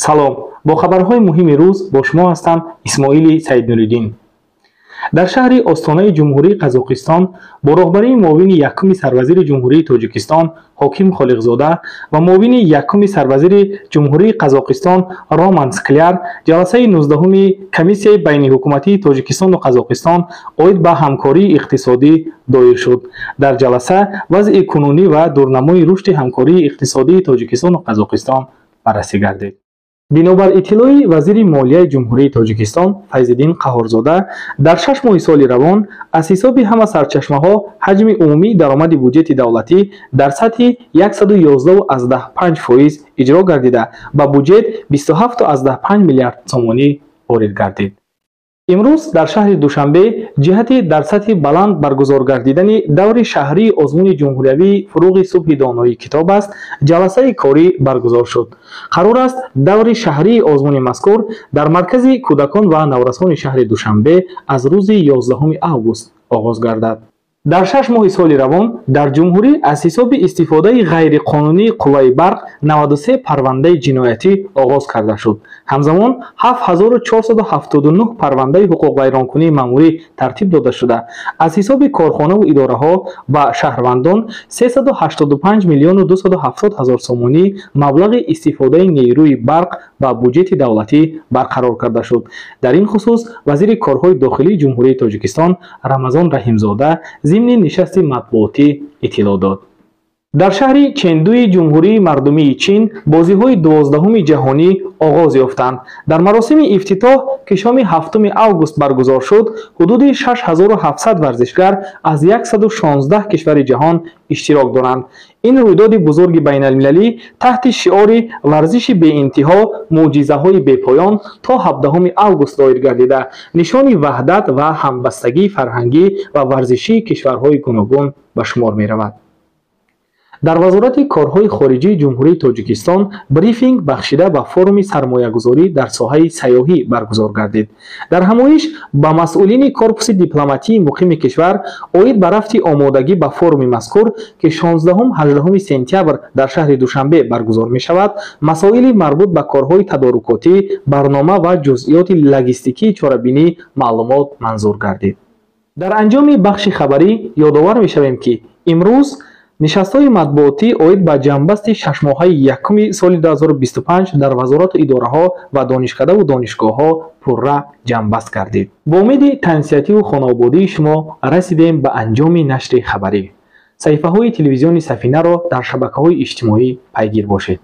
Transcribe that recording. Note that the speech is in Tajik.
салом, бо хабарҳои муҳими рӯз бо шумо ҳастам. исмоили саиднуриддин. дар шаҳри остонаи ҷумҳурии қазоқистон бо роҳбарии муовини якуми сарвазири ҷумҳурии тоҷикистон ҳоким холиқзода ва муовини якуми сарвазири ҷумҳурии қазоқистон Роман Скляр ҷаласаи 19-уми комиссияи байниҳукуматии Тоҷикистону Қазоқистон оид ба ҳамкории иқтисодӣ доир шуд. дар ҷаласа вазъи кунунӣ ва дурнамои рушди ҳамкории иқтисодии Тоҷикистону Қазоқистон баррасӣ гардид. бинобар иттилои вазири молияи ҷумҳурии Тоҷикистон Файзиддин Қаҳорзода, дар 6 моҳи соли равон аз ҳисоби ҳама сарчашмаҳо ҳаҷми умумии даромади бюҷети давлатӣ дар сатҳи 111.5% иҷро гардида, ба бюҷет 27.5 миллиард сомонӣ ворид гардид. имрӯз дар шаҳри Душанбе ҷиҳати дар сатҳи баланд баргузор гардидани даври шаҳрии озмуни ҷумҳуриявии фуруғи субҳи доноӣ китоб аст, ҷаласаи корӣ баргузор шуд. қарор аст даври шаҳрии озмуни мазкур дар маркази кӯдакон ва наврасони шаҳри Душанбе аз рӯзи 11 август оғоз гардад. дар 6 моҳи соли равон дар ҷумҳурӣ аз ҳисоби истифодаи ғайриқонунии қувваи барқ 93 парвандаи ҷиноятӣ оғоз карда шуд. ҳамзамон 7479 парвандаи ҳуқуқвайронкунии маъмурӣ тартиб дода шуда, аз ҳисоби корхонаву идораҳо ва шаҳрвандон 385 миллиону 270 ҳазор сомонӣ маблағи истифодаи нейрӯи барқ ба бюҷети давлатӣ барқарор карда шуд. дар ин хусус вазири корҳои дохилии ҷумҳурии Тоҷикистон Рамазон Раҳимзода зимни нишасти матбуотӣ иттилоъ дод. дар шаҳри Чендуи ҷумҳурии мардумии Чин бозиҳои 12-уми ҷаҳонӣ оғоз ёфтанд. дар маросими ифтитоҳ ки шоми 7 август баргузор шуд, ҳудуди 6700 варзишгар аз 116 кишвари ҷаҳон иштирок доранд. ин рӯйдоди бузурги байналмилалӣ таҳти шиори варзиши беинтиҳо мӯъҷизаҳои бепоён то 17 август доир гардида, нишони ваҳдат ва ҳамбастагии фарҳангӣ ва варзишии кишварҳои гуногун ба шумор меравад. дар вазорати корҳои хориҷии ҷумҳурии Тоҷикистон брифинг бахшида ба форуми сармоягузорӣ дар соҳаи сайёҳӣ баргузор гардид. дар ҳамоиш ба масъулини корпуси дипломатии муқими кишвар оид ба рафти омодагӣ ба форуми мазкур ки 16-18 сентябр дар шаҳри Душанбе баргузор мешавад, масоили марбут ба корҳои тадорукотӣ, барнома ва ҷузъиёти логистикии чорабинӣ маълумот манзур гардид. дар анҷоми бахши хабарӣ ёдовар мешавем ки имрӯз нишастҳои матбуотӣ оид ба ҷамъбасти 6-моҳаи якуми соли 2025 дар вазорату идораҳо ва донишкадаву донишгоҳҳо пурра ҷамъбаст гардид. бо умеди таънисиятиву хонободии шумо расидем ба анҷоми нашри хабарӣ. саҳифаҳои телевизиони Сафинаро дар шабакаҳои иҷтимоӣ пайгир бошед.